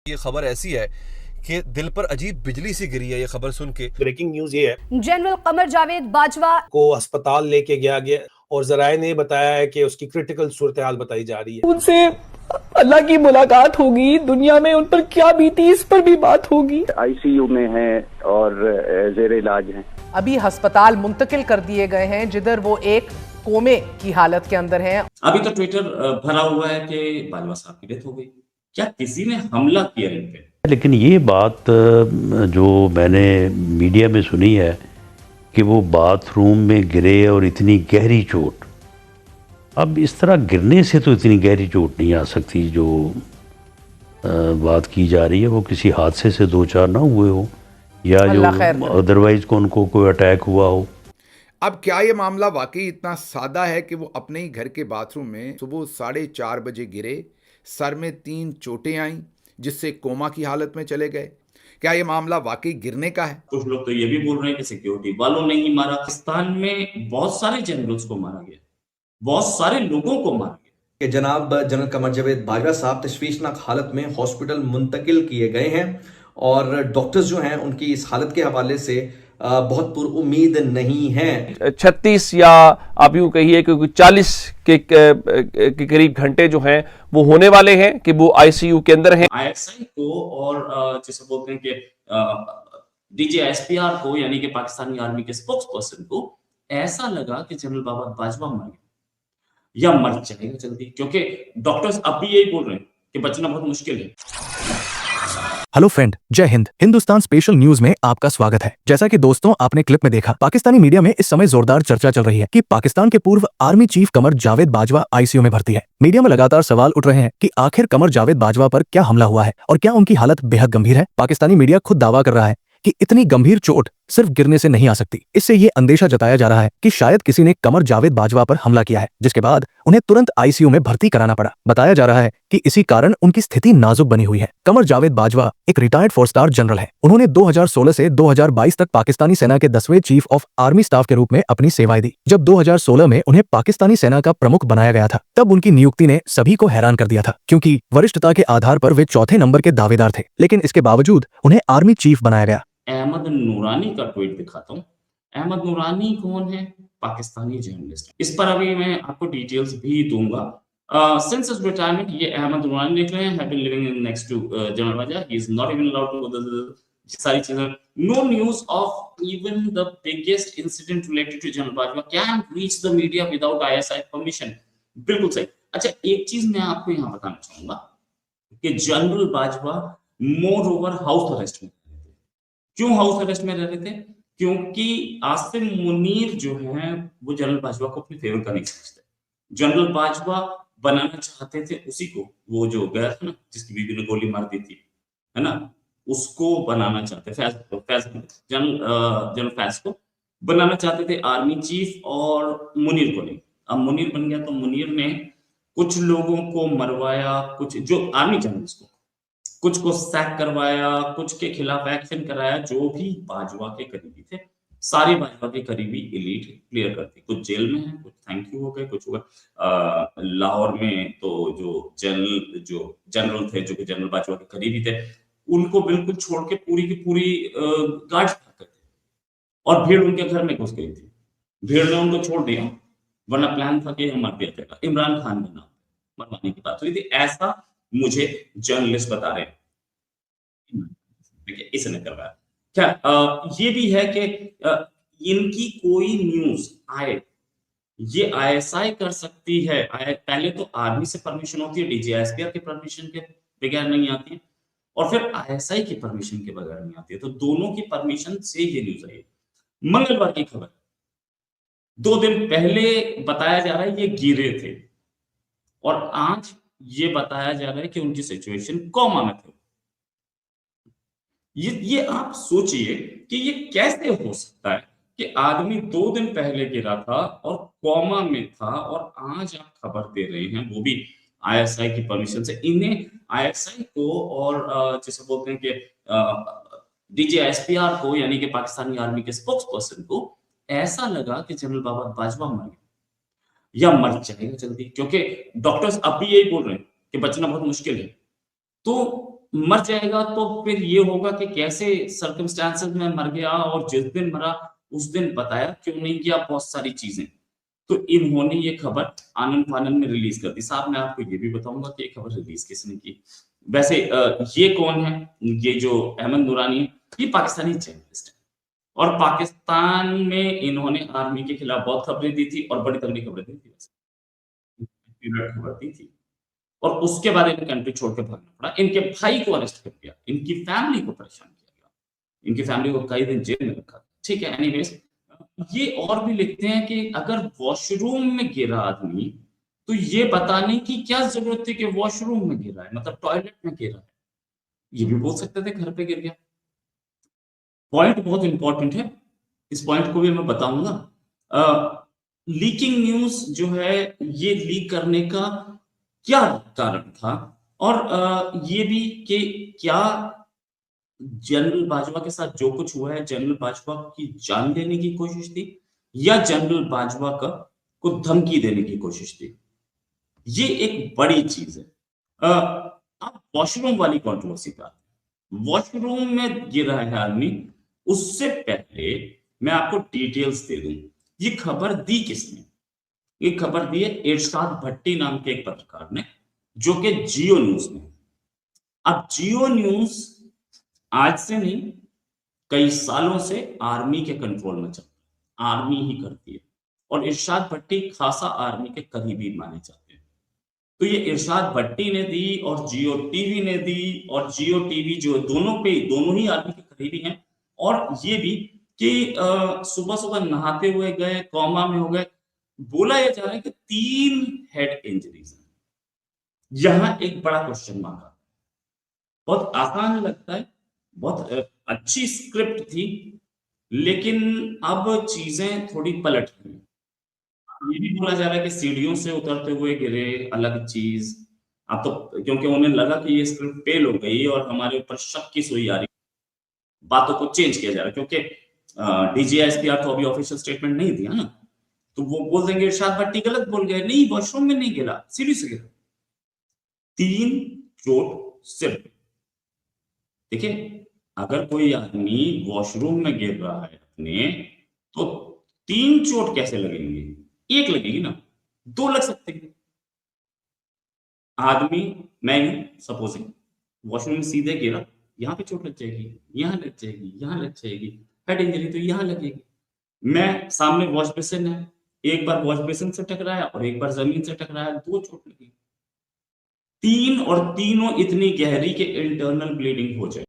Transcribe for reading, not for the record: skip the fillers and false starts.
ये खबर ऐसी है कि दिल पर अजीब बिजली सी गिरी है ये खबर सुन के। ब्रेकिंग न्यूज ये है, जनरल कमर जावेद बाजवा को अस्पताल लेके गया गया और जराये ने बताया है कि उसकी क्रिटिकल सूरत हाल बताई जा रही है। उनसे अल्लाह की मुलाकात होगी, दुनिया में उन पर क्या बीती इस पर भी बात होगी। आईसीयू में हैं और जेर इलाज हैं। अभी अस्पताल मुंतकिल कर दिए गए हैं जिधर वो एक कोमे की हालत के अंदर हैं। अभी तो ट्विटर भरा हुआ है कि बाजवा साहब की डेथ हो गई। क्या किसी ने हमला किया इन पे? लेकिन ये बात जो मैंने मीडिया में सुनी है कि वो बाथरूम में गिरे और इतनी गहरी चोट, अब इस तरह गिरने से तो इतनी गहरी चोट नहीं आ सकती जो बात की जा रही है। वो किसी हादसे से दो चार ना हुए हो या जो अदरवाइज को उनको कोई अटैक हुआ हो। अब क्या ये मामला वाकई इतना सादा है कि वो अपने ही घर के बाथरूम में सुबह 4:30 बजे गिरे, सर में 3 चोटें आईं जिससे कोमा की हालत में चले गए? क्या ये मामला वाकई गिरने का है? कुछ लोग तो ये भी बोल रहे हैं कि सिक्योरिटी वालों ने ही मारा। पाकिस्तान में बहुत सारे जनरल्स को मारा गया, बहुत सारे लोगों को मारा गया। कि जनाब जनरल कमर जावेद बाजवा साहब तशवीशनाक हालत में हॉस्पिटल मुंतकिल किए गए हैं और डॉक्टर्स जो हैं उनकी इस हालत के हवाले से बहुत पुरुम्मीद नहीं है। 36 या आप यूँ कहिए कि 40 के करीब घंटे जो हैं वो होने वाले हैं कि वो आईसीयू के अंदर हैं। आईएसआई को और जैसे बोलते हैं कि डीजीएसपीआर को यानी कि पाकिस्तानी आर्मी के स्पोक्स पर्सन को ऐसा लगा कि जनरल बाजवा मर गया या मर जाएगा जल्दी, क्योंकि डॉक्टर्स अब भी यही बोल रहे हैं कि बचना बहुत मुश्किल है। हेलो फ्रेंड, जय हिंद। हिंदुस्तान स्पेशल न्यूज में आपका स्वागत है। जैसा कि दोस्तों आपने क्लिप में देखा, पाकिस्तानी मीडिया में इस समय जोरदार चर्चा चल रही है कि पाकिस्तान के पूर्व army chief Qamar Javed Bajwa ICU में भर्ती है। मीडिया में लगातार सवाल उठ रहे हैं कि आखिर कमर जावेद बाजवा पर क्या हमला हुआ है और क्या उनकी हालत बेहद गंभीर है। पाकिस्तानी मीडिया खुद दावा कर रहा है कि इतनी गंभीर चोट सिर्फ गिरने से नहीं आ सकती। इससे ये अंदेशा जताया जा रहा है कि शायद किसी ने कमर जावेद बाजवा पर हमला किया है, जिसके बाद उन्हें तुरंत आईसीयू में भर्ती कराना पड़ा। बताया जा रहा है कि इसी कारण उनकी स्थिति नाजुक बनी हुई है। कमर जावेद बाजवा एक रिटायर्ड 4 स्टार जनरल है। उन्होंने 2016 से 2022 तक पाकिस्तानी सेना के 10वें चीफ ऑफ आर्मी स्टाफ के रूप में अपनी सेवाएं दी। जब 2016 में उन्हें पाकिस्तानी सेना का प्रमुख बनाया गया था, तब उनकी नियुक्ति ने सभी को हैरान कर दिया था, क्योंकि वरिष्ठता के आधार पर वे चौथे नंबर के दावेदार थे। लेकिन इसके बावजूद उन्हें आर्मी चीफ बनाया गया। अहमद नूरानी का ट्वीट दिखाता हूँ। अहमद नूरानी कौन है? पाकिस्तानी जर्नलिस्ट। इस पर अभी मैं आपको डिटेल्स भी दूंगा। सिंस हिज रिटायरमेंट ये अहमद नूरानी लिख रहे हैं, have been living in next to general Bajwa, he is not even allowed to go the सारी चीजें। No news of even the biggest incident related to general Bajwa can reach the media without ISI permission. बिल्कुल सही। अच्छा, एक चीज मैं आपको यहाँ बताना चाहूंगा कि general Bajwa more over house arrest में। क्यों हाउस अरेस्ट में रह रहे थे? क्योंकि आसिम मुनीर जो है वो जनरल बाजवा को अपने फेवर का नहीं समझते। जनरल बाजवा बनाना चाहते थे उसी को, वो जो गया था ना जिसकी बीवी ने गोली मार दी थी, है ना, उसको बनाना चाहते जनरल फैज को बनाना चाहते थे आर्मी चीफ, और मुनीर को नहीं। अब मुनीर बन गया तो मुनीर ने कुछ लोगों को मरवाया, कुछ जो आर्मी जर्नलिस्ट को, कुछ को सैक करवाया, कुछ के खिलाफ एक्शन कराया। जो भी बाजवा के करीबी थे, सारे बाजवा के करीबी एलीट क्लियर करती। कुछ जेल में है, कुछ थैंक यू हो गए, कुछ हुआ लाहौर में। तो जो जनरल थे, जो कि जनरल बाजवा के करीबी थे, उनको बिल्कुल छोड़ के पूरी की पूरी गार्ड भाग गए थे और भीड़ उनके घर में घुस गई थी। भीड़ ने उनको छोड़ दिया, वरना प्लान था कि हम मार दिया जाएगा। इमरान खान ने नाम मरवाने की बात हुई थी, ऐसा मुझे जर्नलिस्ट बता रहे हैं। इसने करवाया क्या? ये भी है कि इनकी कोई न्यूज आए ये आईएसआई कर सकती है। पहले तो आर्मी से परमिशन होती है, डीजीएसपीआर के परमिशन के बगैर नहीं आती है, और फिर आईएसआई की परमिशन के बगैर नहीं आती है। तो दोनों की परमिशन से ये न्यूज आई। मंगलवार की खबर, 2 दिन पहले बताया जा रहा है ये गिरे थे, और आज ये बताया जा रहा है कि उनकी सिचुएशन कोमा में थे। ये आप सोचिए कि ये कैसे हो सकता है कि आदमी 2 दिन पहले गिरा था और कोमा में था, और आज आप खबर दे रहे हैं, वो भी आईएसआई की परमिशन से। इन्हें आईएसआई को और जैसे बोलते हैं कि डीजीएसपीआर को यानी कि पाकिस्तानी आर्मी के स्पोक्स पर्सन को ऐसा लगा कि जनरल बाजवा मर गया या मर जाएगा जल्दी, क्योंकि डॉक्टर्स अब भी यही बोल रहे हैं कि बचना बहुत मुश्किल है। तो मर जाएगा तो फिर ये होगा कि कैसे सर्कमस्टांसेस में मर गया और जिस दिन मरा उस दिन बताया क्यों नहीं किया, बहुत सारी चीजें। तो इन्होंने ये खबर आनन फानन में रिलीज कर दी। साहब मैं आपको ये भी बताऊंगा कि ये खबर रिलीज किसने की। वैसे ये कौन है, ये जो अहमद नूरानी है, ये पाकिस्तानी जर्नलिस्ट है और पाकिस्तान में इन्होंने आर्मी के खिलाफ बहुत खबरें दी थी और बड़ी तगड़ी खबरें दी थी, खबर दी थी और उसके बाद इन्हें कंट्री छोड़ के भागना पड़ा। इनके भाई को अरेस्ट कर दिया, इनकी फैमिली को परेशान किया गया, इनकी फैमिली को कई दिन जेल में रखा। ठीक है, एनीवेज ये और भी लिखते हैं कि अगर वॉशरूम में गिरा आदमी तो ये बताने की क्या जरूरत थी कि वॉशरूम में गिरा है, मतलब टॉयलेट में गिरा है, ये भी बोल सकते थे घर पे गिर गया। पॉइंट बहुत इंपॉर्टेंट है, इस पॉइंट को भी मैं बताऊंगा। लीकिंग न्यूज जो है, ये लीक करने का क्या कारण था और ये भी कि क्या जनरल बाजवा के साथ जो कुछ हुआ है जनरल बाजवा की जान लेने की कोशिश थी या जनरल बाजवा को धमकी देने की कोशिश थी, ये एक बड़ी चीज है। अब वॉशरूम वाली कंट्रोवर्सी का, वॉशरूम में गिरा है आदमी, उससे पहले मैं आपको डिटेल्स दे दूं। ये खबर दी किसने? ये खबर दी है इरशाद भट्टी नाम के एक पत्रकार ने, जो कि जियो न्यूज में। अब जियो न्यूज आज से नहीं, कई सालों से आर्मी के कंट्रोल में चलता है, आर्मी ही करती है और इरशाद भट्टी खासा आर्मी के करीबी माने जाते हैं। तो ये इरशाद भट्टी ने दी और जियो टीवी ने दी, और जियो टीवी जो दोनों ही आर्मी के करीबी हैं। और ये भी कि सुबह सुबह नहाते हुए गए, कोमा में हो गए। बोला यह जा रहा है कि 3 हेड इंजरीज हैं। यहां एक बड़ा क्वेश्चन मार्क आता है। बहुत आसान लगता है, बहुत अच्छी स्क्रिप्ट थी, लेकिन अब चीजें थोड़ी पलट गई। ये भी बोला जा रहा है कि सीढ़ियों से उतरते हुए गिरे, अलग चीज। अब तो क्योंकि उन्हें लगा कि ये स्क्रिप्ट फेल हो गई और हमारे ऊपर शक की सुई आ रही, बातों को चेंज किया जा रहा है, क्योंकि डीजीएसपीआर तो अभी ऑफिशियल स्टेटमेंट नहीं दिया ना, तो वो बोल देंगे इरशाद भट्टी गलत बोल गए। नहीं, वॉशरूम में नहीं गिरा, सीढ़ी से गिरा। 3 चोट सिर पे। देखिए, अगर कोई आदमी वॉशरूम में गिर रहा है अपने, तो 3 चोट कैसे लगेंगे? 1 लगेगी ना, 2 लग सकते हैं। आदमी, मैं सपोजिंग वॉशरूम में सीधे गिरा, यहाँ पे चोट लग जाएगी, यहाँ लग जाएगी, यहाँ लग जाएगी, हेड इंजरी तो यहाँ लगेगी। मैं सामने वॉश बेसिन है, एक बार वॉश बेसिन से टकराया और एक बार जमीन से टकराया, 2 चोट लगी। 3 और तीनों इतनी गहरी के इंटरनल ब्लीडिंग हो जाए।